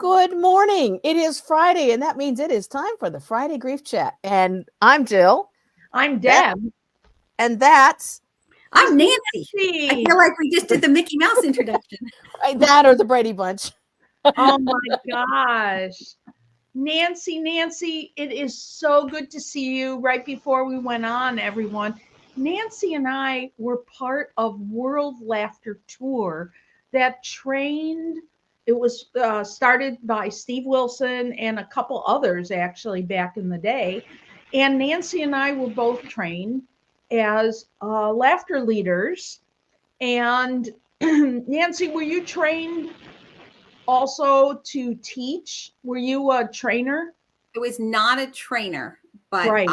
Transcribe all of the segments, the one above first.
Good morning. It is Friday, and that means it is time for the Friday Grief Chat. And I'm Jill. I'm Deb. And that's I'm Nancy. I feel like we just did the Mickey Mouse introduction. That or the Brady Bunch. Oh my gosh. Nancy, it is so good to see you. Right before we went on, everyone, Nancy and I were part of World Laughter Tour that trained. It was started by Steve Wilson and a couple others actually back in the day. And Nancy and I were both trained as laughter leaders. And Nancy, were you trained also to teach? Were you a trainer? I was not a trainer, but Right.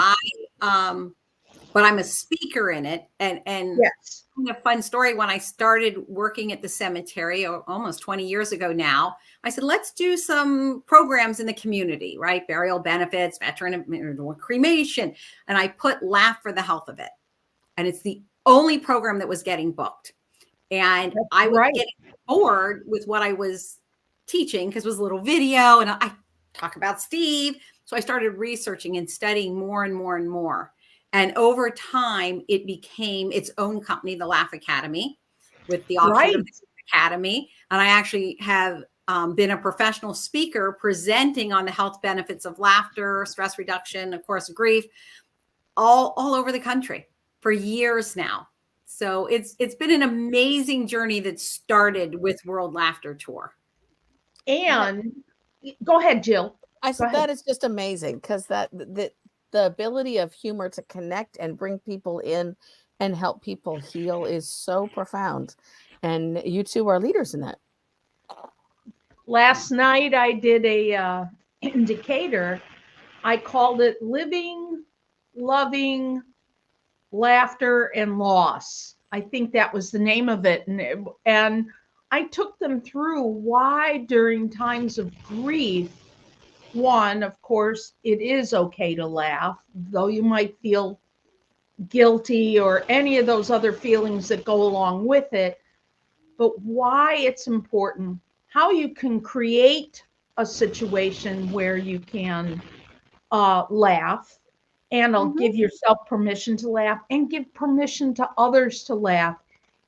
but I'm a speaker in it. And Yes. a fun story, when I started working at the cemetery almost 20 years ago now, I said, let's do some programs in the community, right? Burial benefits, veteran cremation. And I put Laugh for the Health of It. And it's the only program that was getting booked. And I was getting bored with what I was teaching because it was a little video and I talk about Steve. So I started researching and studying more and more and more. And over time, it became its own company, the Laugh Academy, with the offshoot of the Academy. And I actually have been a professional speaker presenting on the health benefits of laughter, stress reduction, of course, grief, all over the country for years now. So it's been an amazing journey that started with World Laughter Tour. And go ahead, Jill. I said that is just amazing because the ability of humor to connect and bring people in and help people heal is so profound. And you two are leaders in that. Last night I did a indicator. I called it Living, Loving, Laughter, and Loss. I think that was the name of it. And I took them through why during times of grief, one, of course, it is okay to laugh, though you might feel guilty or any of those other feelings that go along with it, but why it's important, how you can create a situation where you can laugh, and give yourself permission to laugh and give permission to others to laugh,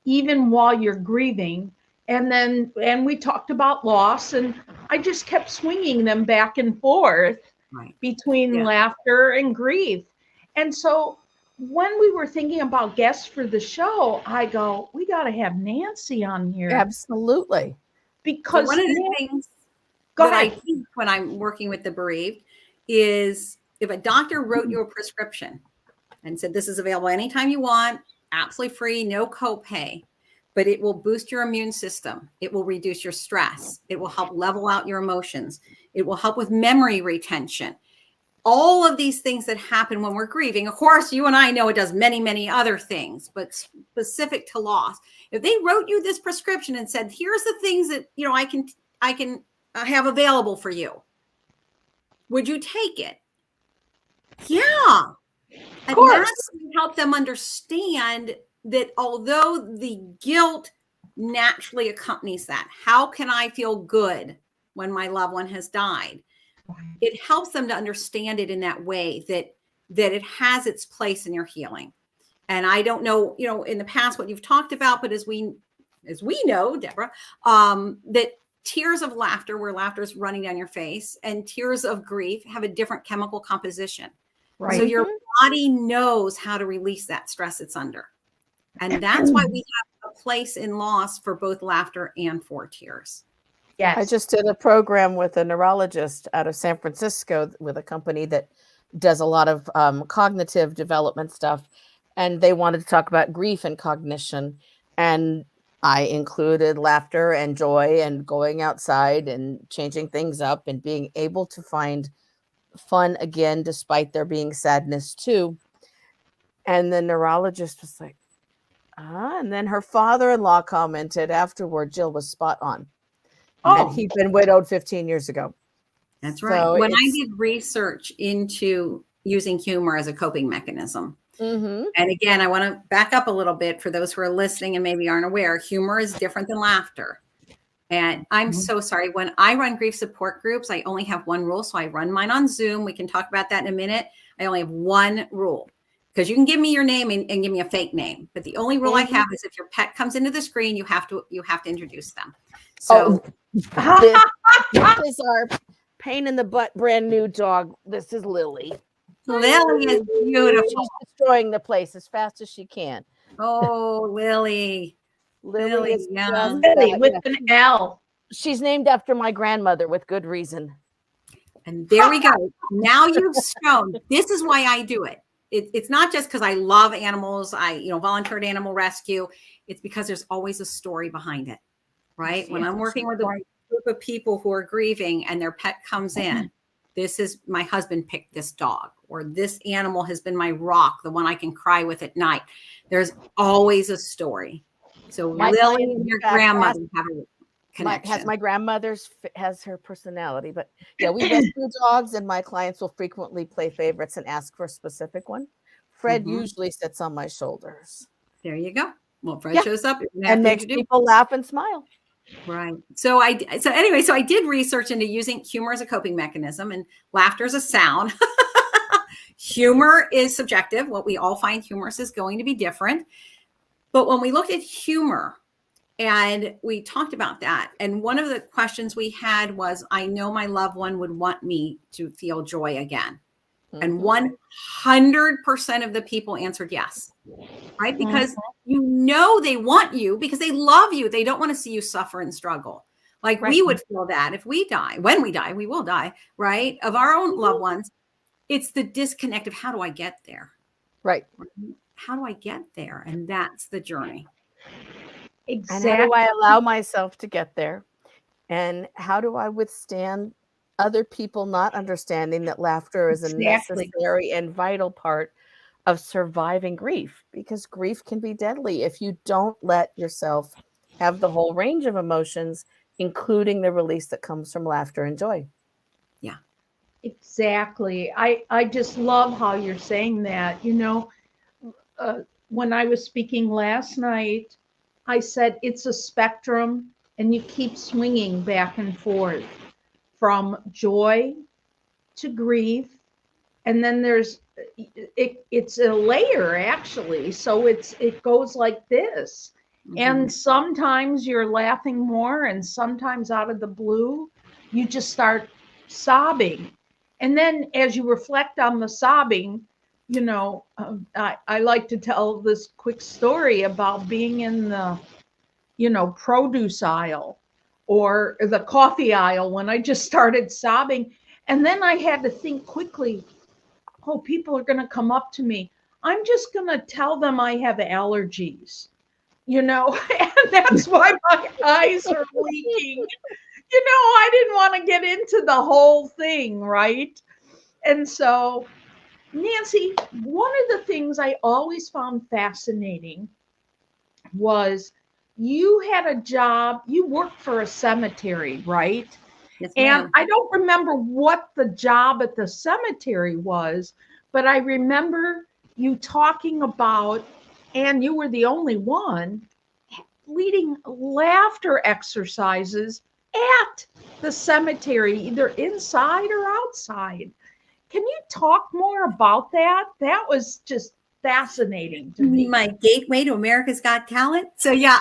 even while you're grieving. And we talked about loss, and I just kept swinging them back and forth between laughter and grief. And so when we were thinking about guests for the show, I go, we got to have Nancy on here. Absolutely. Because one of the things that I teach when I'm working with the bereaved is if a doctor wrote you a prescription and said, this is available anytime you want, absolutely free, no copay, but it will boost your immune system. It will reduce your stress. It will help level out your emotions. It will help with memory retention. All of these things that happen when we're grieving. Of course, you and I know it does many, many other things, but specific to loss. If they wrote you this prescription and said, here's the things that, I can have available for you, would you take it? Yeah. And that's going to help them understand that although the guilt naturally accompanies that, how can I feel good when my loved one has died? It helps them to understand it in that way, that it has its place in your healing. And I don't know, in the past what you've talked about, but as we know, Deborah, that tears of laughter, where laughter is running down your face, and tears of grief have a different chemical composition. Right. So your body knows how to release that stress it's under. And that's why we have a place in loss for both laughter and for tears. Yes. I just did a program with a neurologist out of San Francisco with a company that does a lot of cognitive development stuff. And they wanted to talk about grief and cognition. And I included laughter and joy and going outside and changing things up and being able to find fun again, despite there being sadness too. And the neurologist was like, and then her father-in-law commented afterward, Jill was spot on. And he'd been widowed 15 years ago. That's right. So when I did research into using humor as a coping mechanism, and again, I want to back up a little bit for those who are listening and maybe aren't aware, humor is different than laughter. And I'm so sorry. When I run grief support groups, I only have one rule. So I run mine on Zoom. We can talk about that in a minute. I only have one rule, because you can give me your name and give me a fake name. But the only rule I have is if your pet comes into the screen, you have to introduce them. So this is our pain in the butt brand new dog. This is Lily. Lily is beautiful. She's destroying the place as fast as she can. Oh, Lily. Lily is yeah. Lily with an L. She's named after my grandmother with good reason. And there we go. Now you've shown. This is why I do it. It's not just because I love animals. I volunteered animal rescue. It's because there's always a story behind it, right? When I'm working with a group of people who are grieving and their pet comes in, this is my husband picked this dog, or this animal has been my rock, the one I can cry with at night. There's always a story. So Lily and your grandmother have a connection. My grandmother's has her personality, but yeah, we rescue dogs, and my clients will frequently play favorites and ask for a specific one. Fred usually sits on my shoulders. There you go. Well, Fred shows up and makes people laugh and smile. Right. So I did research into using humor as a coping mechanism, and laughter is a sound. Humor is subjective. What we all find humorous is going to be different. But when we looked at humor and we talked about that, and one of the questions we had was, I know my loved one would want me to feel joy again. And 100% of the people answered yes, right? Because they want you, because they love you. They don't want to see you suffer and struggle. Like we would feel that if we die. When we die, we will die, right? Of our own loved ones. It's the disconnect of, how do I get there? Right. How do I get there? And that's the journey. Exactly. And how do I allow myself to get there? And how do I withstand other people not understanding that laughter is a necessary and vital part of surviving grief? Because grief can be deadly if you don't let yourself have the whole range of emotions, including the release that comes from laughter and joy. Yeah. Exactly. I just love how you're saying that. When I was speaking last night, I said it's a spectrum, and you keep swinging back and forth from joy to grief. And then it's a layer, actually. So it goes like this. And sometimes you're laughing more, and sometimes out of the blue, you just start sobbing. And then as you reflect on the sobbing, I like to tell this quick story about being in the, produce aisle or the coffee aisle when I just started sobbing. And then I had to think quickly, oh, people are going to come up to me. I'm just going to tell them I have allergies, and that's why my eyes are leaking. I didn't want to get into the whole thing, right? And so, Nancy, one of the things I always found fascinating was you had a job, you worked for a cemetery, right? Yes, and ma'am. I don't remember what the job at the cemetery was, but I remember you talking about, and you were the only one, leading laughter exercises at the cemetery, either inside or outside. Can you talk more about that? That was just fascinating to me. My gateway to America's Got Talent. So yeah,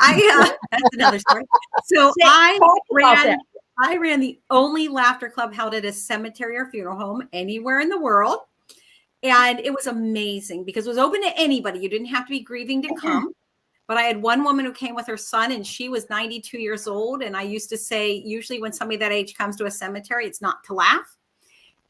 that's another story. So I ran the only laughter club held at a cemetery or funeral home anywhere in the world. And it was amazing because it was open to anybody. You didn't have to be grieving to come. But I had one woman who came with her son, and she was 92 years old. And I used to say, usually when somebody that age comes to a cemetery, it's not to laugh.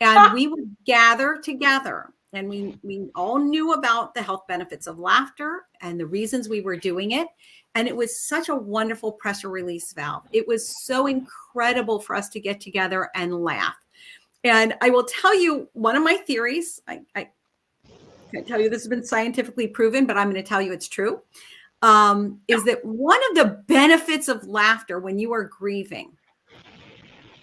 And we would gather together, and we all knew about the health benefits of laughter and the reasons we were doing it. And it was such a wonderful pressure release valve. It was so incredible for us to get together and laugh. And I will tell you one of my theories. I can't tell you this has been scientifically proven, but I'm going to tell you it's true. Is that one of the benefits of laughter when you are grieving?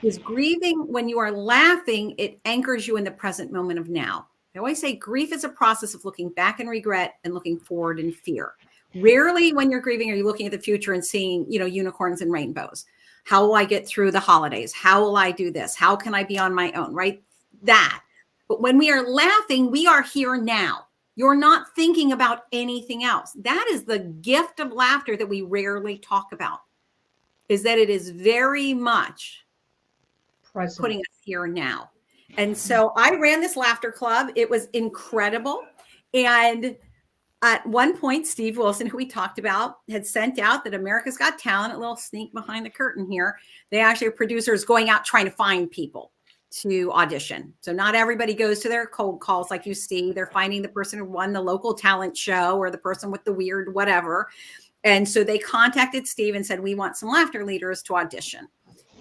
Is grieving, when you are laughing, it anchors you in the present moment of now. I always say grief is a process of looking back in regret and looking forward in fear. Rarely when you're grieving are you looking at the future and seeing, unicorns and rainbows. How will I get through the holidays? How will I do this? How can I be on my own? Right? That. But when we are laughing, we are here now. You're not thinking about anything else. That is the gift of laughter that we rarely talk about, is that it is very much Present. putting us here now. And so I ran this laughter club. It was incredible. And at one point, Steve Wilson, who we talked about, had sent out that America's Got Talent, a little sneak behind the curtain here. They actually are producers going out trying to find people to audition. So not everybody goes to their cold calls like you see. They're finding the person who won the local talent show or the person with the weird whatever. And so they contacted Steve and said, we want some laughter leaders to audition.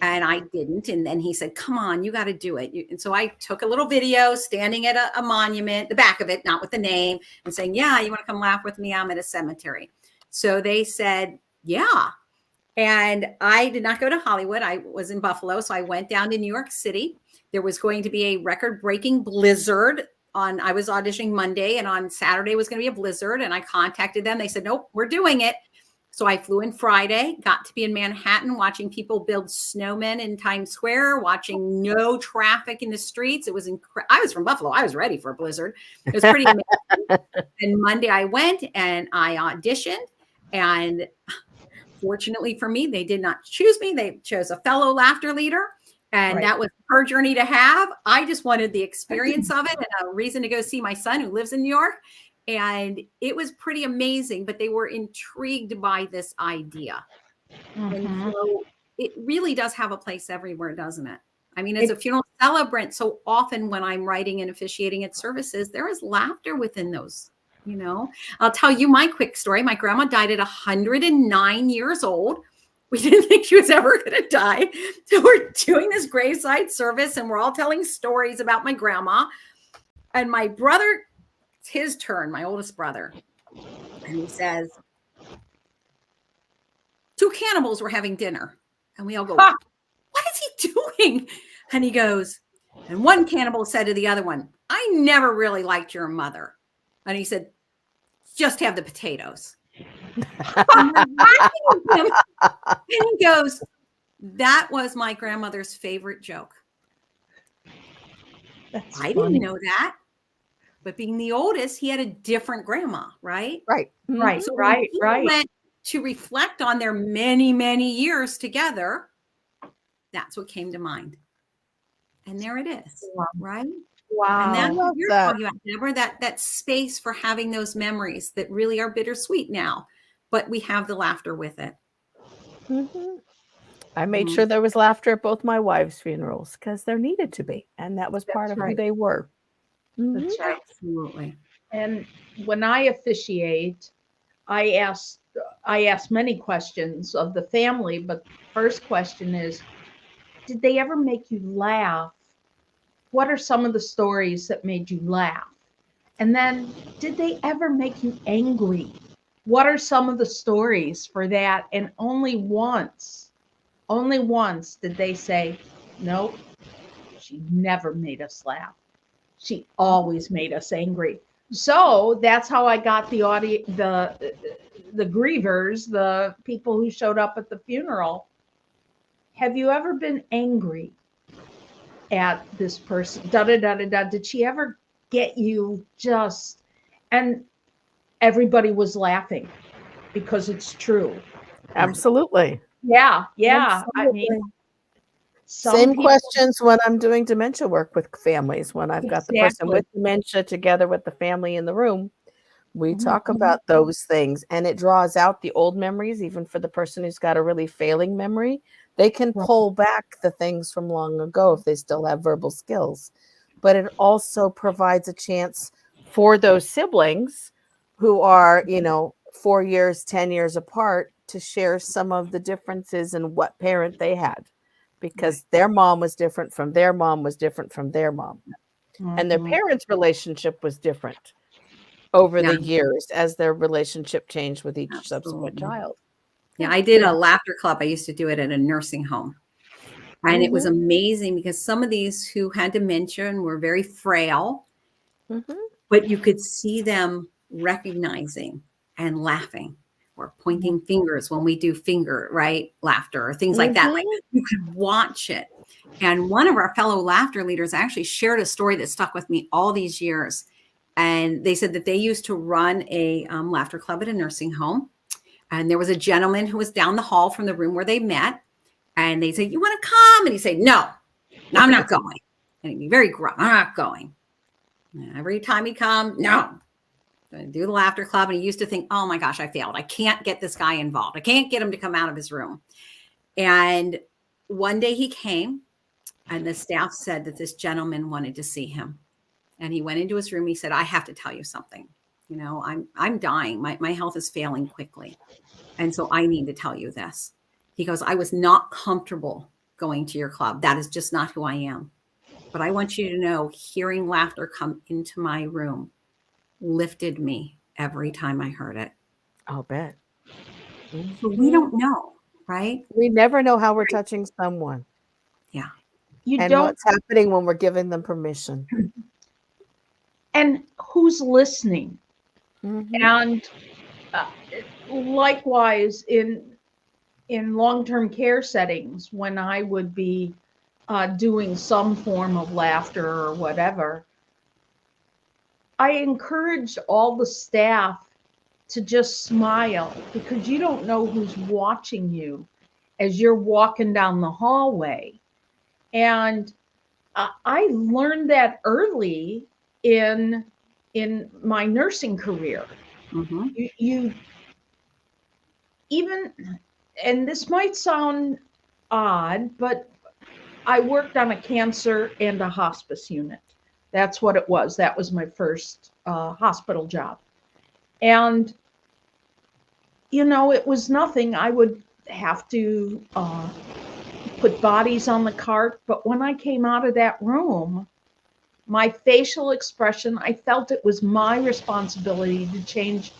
And I didn't. And then he said, come on, you got to do it. And so I took a little video standing at a monument, the back of it, not with the name, and saying, yeah, you want to come laugh with me? I'm at a cemetery. So they said, yeah. And I did not go to Hollywood. I was in Buffalo. So I went down to New York City. There was going to be a record-breaking blizzard I was auditioning Monday, and on Saturday was going to be a blizzard. And I contacted them. They said, nope, we're doing it. So I flew in Friday, got to be in Manhattan, watching people build snowmen in Times Square, watching no traffic in the streets. It was incredible. I was from Buffalo. I was ready for a blizzard. It was pretty amazing. And Monday I went and I auditioned. And fortunately for me, they did not choose me. They chose a fellow laughter leader. And that was her journey to have. I just wanted the experience of it and a reason to go see my son who lives in New York. And it was pretty amazing, but they were intrigued by this idea. And so it really does have a place everywhere, doesn't it? I mean, as a funeral celebrant, so often when I'm writing and officiating at services, there is laughter within those, you know. I'll tell you my quick story. My grandma died at 109 years old. We didn't think she was ever going to die. So we're doing this graveside service and we're all telling stories about my grandma. And my brother, it's his turn, my oldest brother. And he says, 2 cannibals were having dinner. And we all go, what is he doing? And he goes, and one cannibal said to the other one, I never really liked your mother. And he said, just have the potatoes. And he goes, that was my grandmother's favorite joke. I didn't know that. But being the oldest, he had a different grandma, right? Right. Right, So right. went to reflect on their many, many years together. That's what came to mind. And there it is, right? Wow. And that's what you're talking about, Deborah, that space for having those memories that really are bittersweet now, but we have the laughter with it. I made sure there was laughter at both my wives' funerals because there needed to be. And that was part of who they were. That's right. Absolutely. And when I officiate, I ask many questions of the family, but the first question is, did they ever make you laugh? What are some of the stories that made you laugh? And then, did they ever make you angry? What are some of the stories for that? And only once did they say, nope, she never made us laugh. She always made us angry. So that's how I got the grievers, the people who showed up at the funeral. Have you ever been angry at this person? Did she ever get you just? And everybody was laughing because it's true. Absolutely. Yeah. I mean, same questions when I'm doing dementia work with families. When I've got the person with dementia together with the family in the room, we talk about those things, and it draws out the old memories. Even for the person who's got a really failing memory, they can pull back the things from long ago if they still have verbal skills. But it also provides a chance for those siblings who are, 4 years, 10 years apart to share some of the differences in what parent they had. Because their mom was different from their mom was different from their mom. And their parents' relationship was different over the years as their relationship changed with each subsequent child. Yeah, I did a laughter club. I used to do it at a nursing home. And it was amazing because some of these who had dementia and were very frail, but you could see them recognizing and laughing. or pointing fingers when we do finger, right? Laughter or things like that. Like you could watch it. And one of our fellow laughter leaders actually shared a story that stuck with me all these years. And they said that they used to run a laughter club at a nursing home. And there was a gentleman who was down the hall from the room where they met. And they said, "You want to come?" And he'd say, "No, I'm not going." And he'd be very gruff. "I'm not going." And every time he'd come, "No." Do the laughter club. And he used to think, "Oh my gosh, I failed. I can't get this guy involved. I can't get him to come out of his room." And one day he came and the staff said that this gentleman wanted to see him. And he went into his room. He said, "I have to tell you something. You know, I'm dying. My health is failing quickly. And so I need to tell you this." He goes, "I was not comfortable going to your club. That is just not who I am. But I want you to know, hearing laughter come into my room lifted me every time I heard it." I'll bet. So we don't know, right? We never know how we're touching someone. Yeah. And what's happening when we're giving them permission. And who's listening. And likewise in long-term care settings, when I would be doing some form of laughter or whatever, I encouraged all the staff to just smile, because you don't know who's watching you as you're walking down the hallway. And I learned that early in my nursing career. You even, and this might sound odd, but I worked on a cancer and a hospice unit. That's what it was. That was my first hospital job. And, you know, it was nothing. I would have to put bodies on the cart. But when I came out of that room, my facial expression, I felt it was my responsibility to change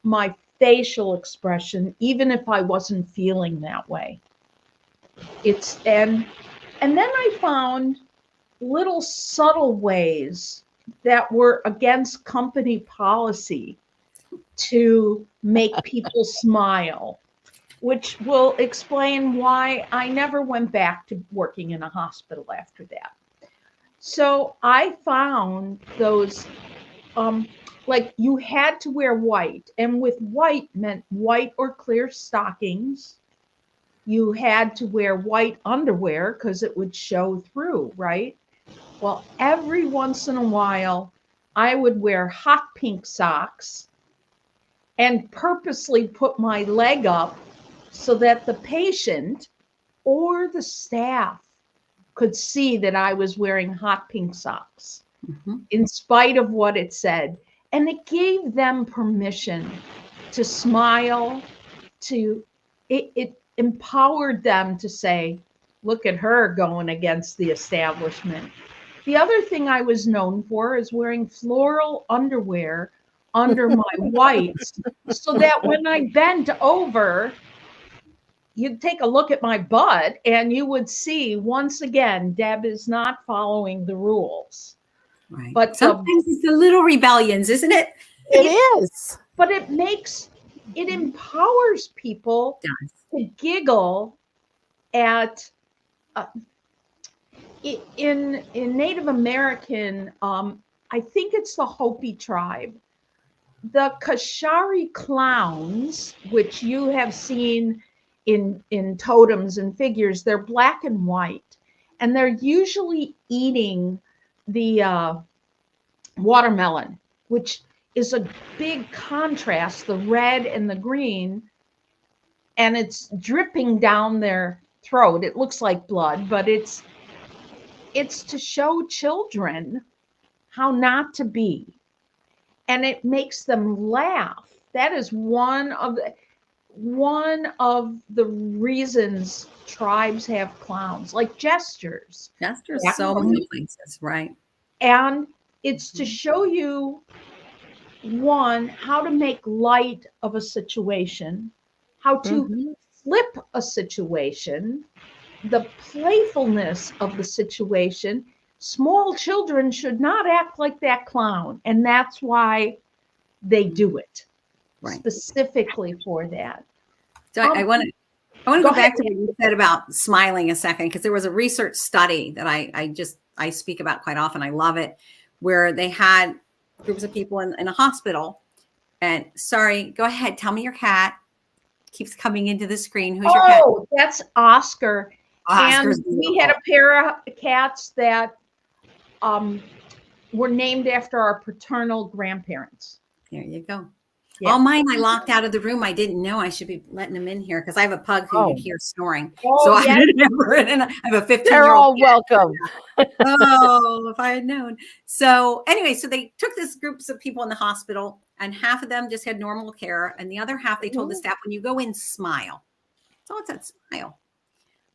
my facial expression, even if I wasn't feeling that way. And then I found little subtle ways that were against company policy to make people smile, which will explain why I never went back to working in a hospital after that. So I found those, like you had to wear white, and with white meant white or clear stockings. You had to wear white underwear because it would show through, right? Well, every once in a while, I would wear hot pink socks and purposely put my leg up so that the patient or the staff could see that I was wearing hot pink socks, in spite of what it said. And it gave them permission to smile, it empowered them to say, "Look at her going against the establishment." The other thing I was known for is wearing floral underwear under my whites, so that when I bent over, you'd take a look at my butt and you would see, once again, Deb is not following the rules. Right. But sometimes it's the little rebellions, isn't it? It is. But it empowers people to giggle at, in Native American, I think it's the Hopi tribe, the Kashari clowns, which you have seen in totems and figures, they're black and white, and they're usually eating the watermelon, which is a big contrast, the red and the green, and it's dripping down their throat. It looks like blood, but it's to show children how not to be, and it makes them laugh. That is one of the reasons tribes have clowns, like gestures. Gestures, so many places, right? And it's to show you, one, how to make light of a situation, how to flip a situation, the playfulness of the situation. Small children should not act like that clown, and that's why they do it. Right. specifically for that. So I want to go go back ahead. to what you said about smiling a second, because there was a research study that I speak about quite often. I love it, where they had groups of people in a hospital. And sorry, go ahead. Tell me your cat keeps coming into the screen. Who's your cat? Oh, that's Oscar. Oscar's And we had a pair of cats that were named after our paternal grandparents. There you go. Yeah. All mine I locked out of the room. I didn't know I should be letting them in here because I have a pug who you'd hear snoring. So I didn't remember it. And I have a 15-year-old. They're all welcome. Oh, if I had known. So anyway, so they took this groups of people in the hospital, and half of them just had normal care. And the other half, they told the staff, when you go in, smile. So it's that smile.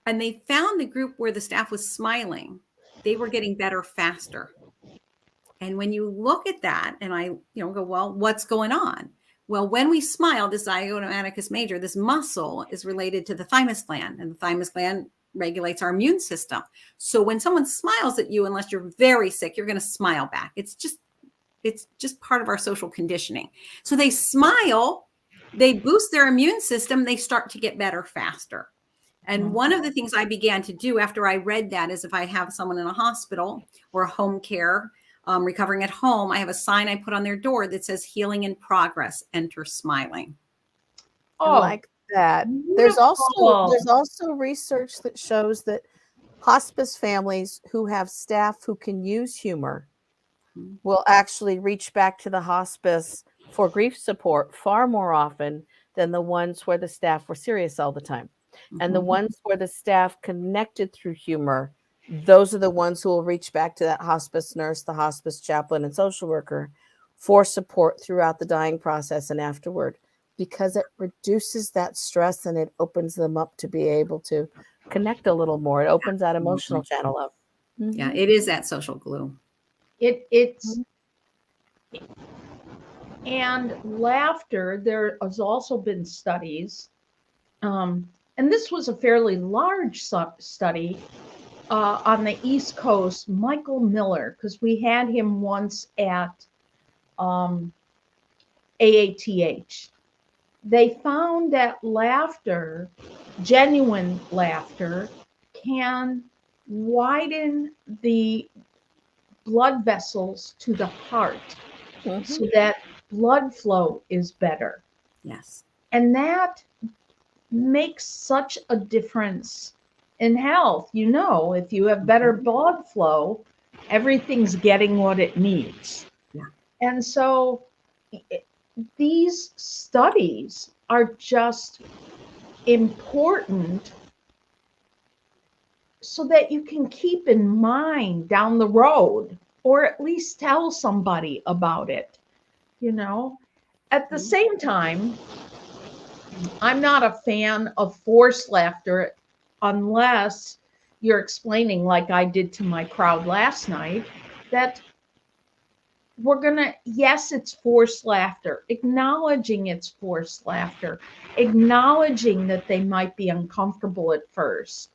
And they found the group where the staff was smiling, they were getting better faster. And when you look at that, and I go, well, what's going on? Well, when we smile, this zygomaticus major, this muscle is related to the thymus gland, and the thymus gland regulates our immune system. So when someone smiles at you, unless you're very sick, you're going to smile back. It's just part of our social conditioning. So they smile, they boost their immune system, they start to get better faster. And one of the things I began to do after I read that is, if I have someone in a hospital or a home care, recovering at home, I have a sign I put on their door that says "Healing in Progress. Enter smiling." I like that. There's also research that shows that hospice families who have staff who can use humor will actually reach back to the hospice for grief support far more often than the ones where the staff were serious all the time. And the ones where the staff connected through humor, those are the ones who will reach back to that hospice nurse, the hospice chaplain, and social worker for support throughout the dying process and afterward, because it reduces that stress and it opens them up to be able to connect a little more. It opens that emotional channel up. Yeah, it is that social glue. It's and laughter. There has also been studies, and this was a fairly large study on the East Coast. Michael Miller, because we had him once at AATH. They found that laughter, genuine laughter, can widen the blood vessels to the heart so that blood flow is better. Yes. And that makes such a difference in health. If you have better blood flow, everything's getting what it needs. Yeah. And so these studies are just important so that you can keep in mind down the road, or at least tell somebody about it. At the same time, I'm not a fan of forced laughter unless you're explaining, like I did to my crowd last night, that yes, it's forced laughter, acknowledging it's forced laughter, acknowledging that they might be uncomfortable at first.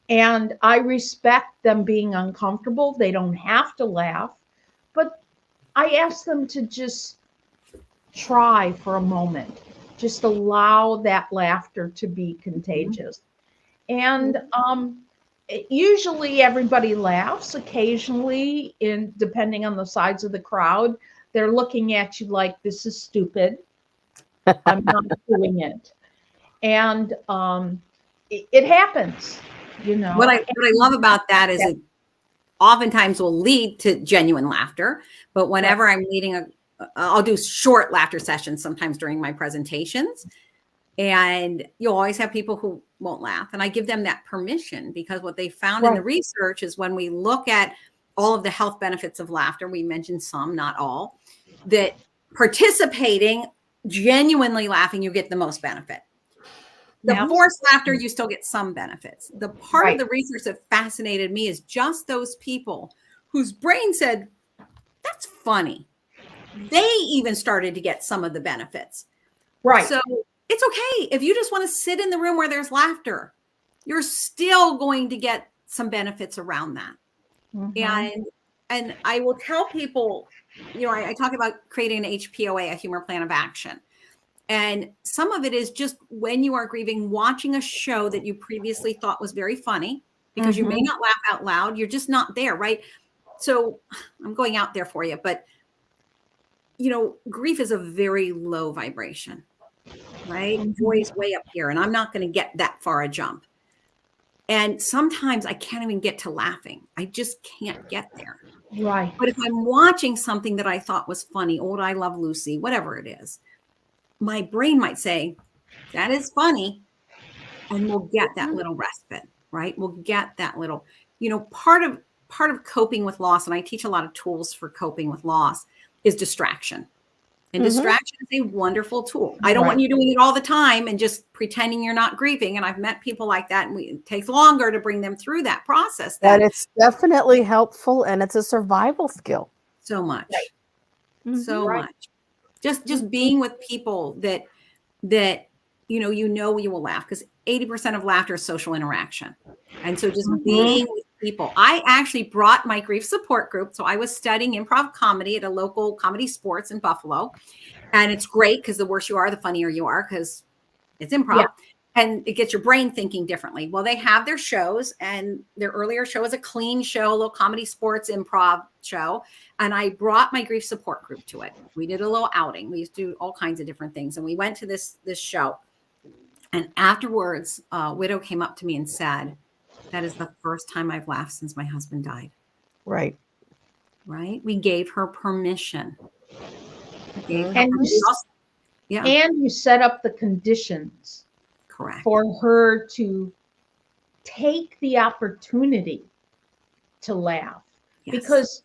And I respect them being uncomfortable. They don't have to laugh, but I ask them to just try for a moment. Just allow that laughter to be contagious. And usually everybody laughs. Occasionally, depending on the size of the crowd, they're looking at you like, this is stupid. I'm not doing it. And it happens, What I love about that is it oftentimes will lead to genuine laughter. But whenever I'm leading I'll do short laughter sessions sometimes during my presentations. And you'll always have people who won't laugh. And I give them that permission, because what they found in the research is, when we look at all of the health benefits of laughter, we mentioned some, not all, that participating, genuinely laughing, you get the most benefit. The forced laughter, you still get some benefits. The part of the research that fascinated me is just those people whose brain said, that's funny. They even started to get some of the benefits. Right. So it's okay. If you just want to sit in the room where there's laughter, you're still going to get some benefits around that. And I will tell people, I talk about creating an HPOA, a humor plan of action. And some of it is just when you are grieving, watching a show that you previously thought was very funny, because you may not laugh out loud. You're just not there, right? So I'm going out there for you, but grief is a very low vibration, right? Joy is way up here, and I'm not going to get that far a jump. And sometimes I can't even get to laughing. I just can't get there. Right. But if I'm watching something that I thought was funny, Old I Love Lucy, whatever it is, my brain might say, that is funny. And we'll get that little respite, right? We'll get that little, part of coping with loss, and I teach a lot of tools for coping with loss, is distraction. And distraction is a wonderful tool. I don't want you doing it all the time and just pretending you're not grieving. And I've met people like that, and it takes longer to bring them through that process. That it's definitely helpful, and it's a survival skill. So much. So much. Just being with people that you will laugh, because 80% of laughter is social interaction. And so just being with people. I actually brought my grief support group. So I was studying improv comedy at a local Comedy Sports in Buffalo. And it's great because the worse you are, the funnier you are, because it's improv. Yeah. And it gets your brain thinking differently. Well, they have their shows, and their earlier show was a clean show, a little Comedy Sports improv show. And I brought my grief support group to it. We did a little outing. We used to do all kinds of different things. And we went to this show. And afterwards, a widow came up to me and said, that is the first time I've laughed since my husband died. Right. Right. We gave her permission. And you set up the conditions. Correct. For her to take the opportunity to laugh. Yes. Because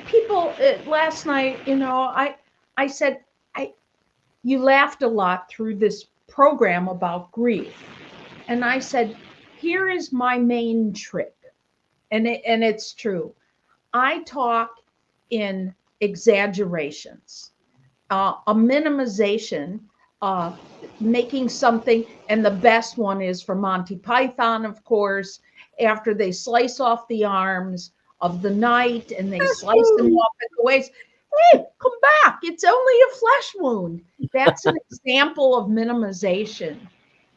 people last night, I said, you laughed a lot through this program about grief. And I said, here is my main trick. And it's true. I talk in exaggerations, a minimization, making something, and the best one is for Monty Python, of course, after they slice off the arms of the knight and they slice them off at the waist. Hey, come back. It's only a flesh wound. That's an example of minimization.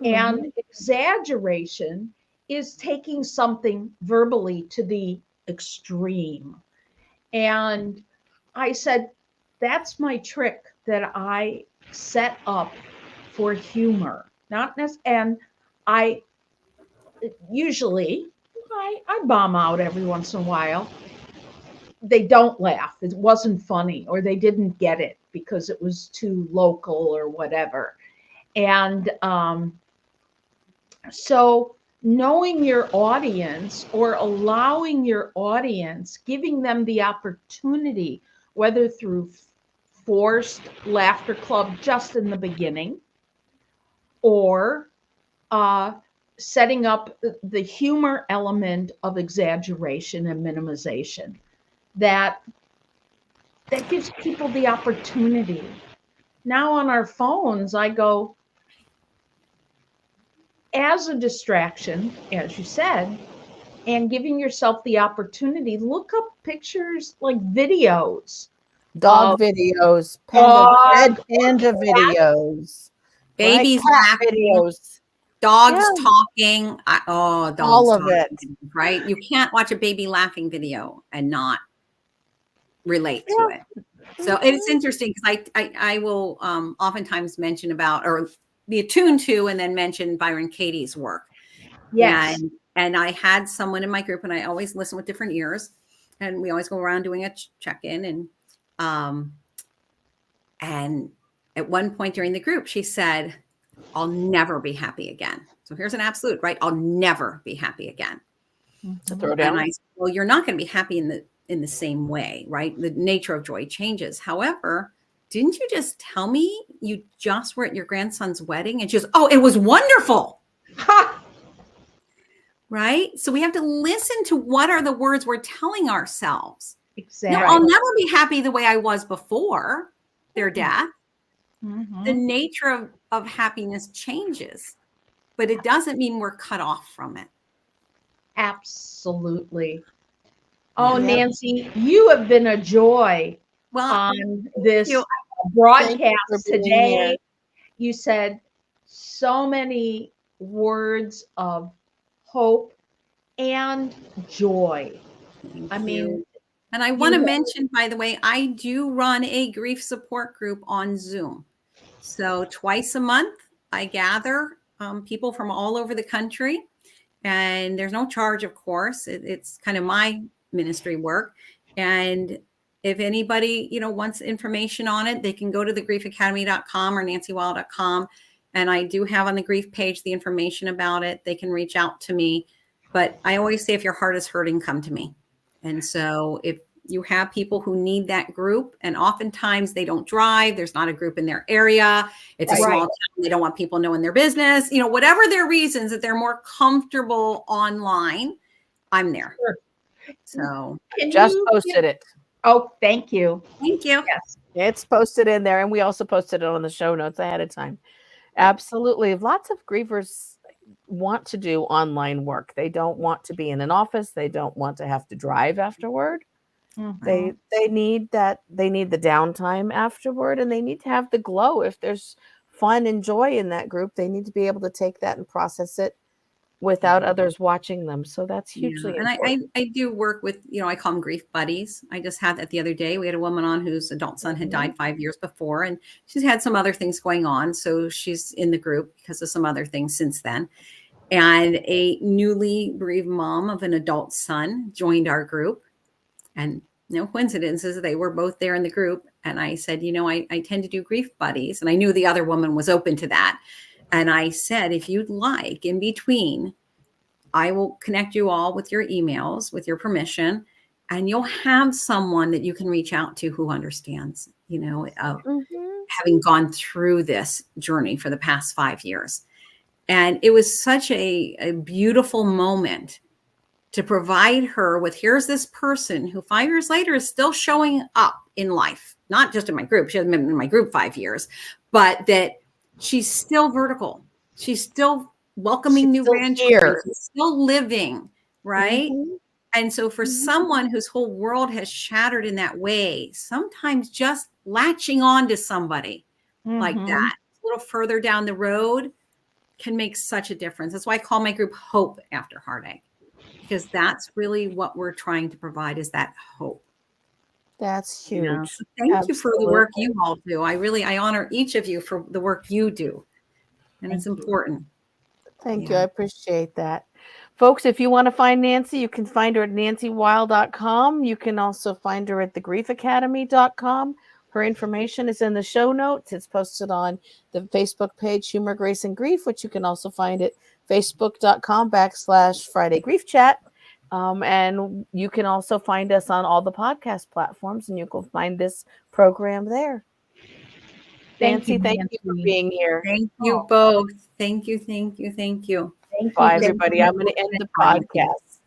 And exaggeration is taking something verbally to the extreme. And I said, that's my trick that I set up for humor. And I usually, I bomb out every once in a while. They don't laugh. It wasn't funny, or they didn't get it because it was too local or whatever. And so knowing your audience, or allowing your audience, giving them the opportunity, whether through forced laughter club just in the beginning, or setting up the humor element of exaggeration and minimization, that gives people the opportunity. Now on our phones, I go, as a distraction, as you said, and giving yourself the opportunity, look up pictures, like videos. Dog videos, panda videos, babies laughing, videos, dogs talking. Dogs all of talking, it. Right? You can't watch a baby laughing video and not relate to it. So it's interesting, because I will oftentimes mention about, or be attuned to, and then mention Byron Katie's work. Yes. And I had someone in my group, and I always listen with different ears, and we always go around doing a check-in. And at one point during the group, she said, I'll never be happy again. So here's an absolute, right? I'll never be happy again. Throw down. And I said, well, you're not going to be happy in the same way, right? The nature of joy changes. However, didn't you just tell me you just were at your grandson's wedding? And she goes, oh, it was wonderful. Right? So we have to listen to what are the words we're telling ourselves. Exactly. No, I'll never be happy the way I was before their death. The nature of happiness changes, but it doesn't mean we're cut off from it. Absolutely. Oh, Nancy, you have been a joy on this broadcast today. you said so many words of hope and joy. Thank I you. mean, And I want to you- mention, by the way, I do run a grief support group on Zoom. So twice a month, I gather people from all over the country, and there's no charge, of course. It's kind of my ministry work. And if anybody, wants information on it, they can go to thegriefacademy.com or nancywild.com. And I do have on the grief page the information about it. They can reach out to me. But I always say, if your heart is hurting, come to me. And so if you have people who need that group, and oftentimes they don't drive, there's not a group in their area, it's a small town, they don't want people knowing their business, whatever their reasons, that they're more comfortable online, I'm there. Sure. So Just posted it. Oh, thank you. thank you. Yes. It's posted in there, and we also posted it on the show notes ahead of time. Absolutely. Lots of grievers want to do online work. They don't want to be in an office. They don't want to have to drive afterward. Mhm. They need that. They need the downtime afterward, and they need to have the glow. If there's fun and joy in that group, they need to be able to take that and process it without others watching them. So that's hugely And important. I do work with, I call them grief buddies. I just had that the other day. We had a woman on whose adult son had died 5 years before, and she's had some other things going on. So she's in the group because of some other things since then. And a newly bereaved mom of an adult son joined our group. And no coincidences, they were both there in the group. And I said, I tend to do grief buddies. And I knew the other woman was open to that. And I said, if you'd like, in between, I will connect you all with your emails, with your permission, and you'll have someone that you can reach out to who understands, having gone through this journey for the past 5 years. And it was such a beautiful moment to provide her with, here's this person who 5 years later is still showing up in life, not just in my group. She hasn't been in my group 5 years, but that she's still vertical. She's still welcoming new grandchildren. She's still living, right? And so for someone whose whole world has shattered in that way, sometimes just latching on to somebody like that a little further down the road can make such a difference. That's why I call my group Hope After Heartache, because that's really what we're trying to provide, is that hope. That's huge. So thank you for the work you all do. I honor each of you for the work you do. And it's important. Thank you. I appreciate that. Folks, if you want to find Nancy, you can find her at nancywild.com. You can also find her at thegriefacademy.com. Her information is in the show notes. It's posted on the Facebook page, Humor, Grace, and Grief, which you can also find at facebook.com/Friday Grief Chat. And you can also find us on all the podcast platforms, and you can find this program there. Nancy, thank you for being here. Thank you both. Thank you. Thank you. Thank you. Bye, everybody. I'm going to end the podcast.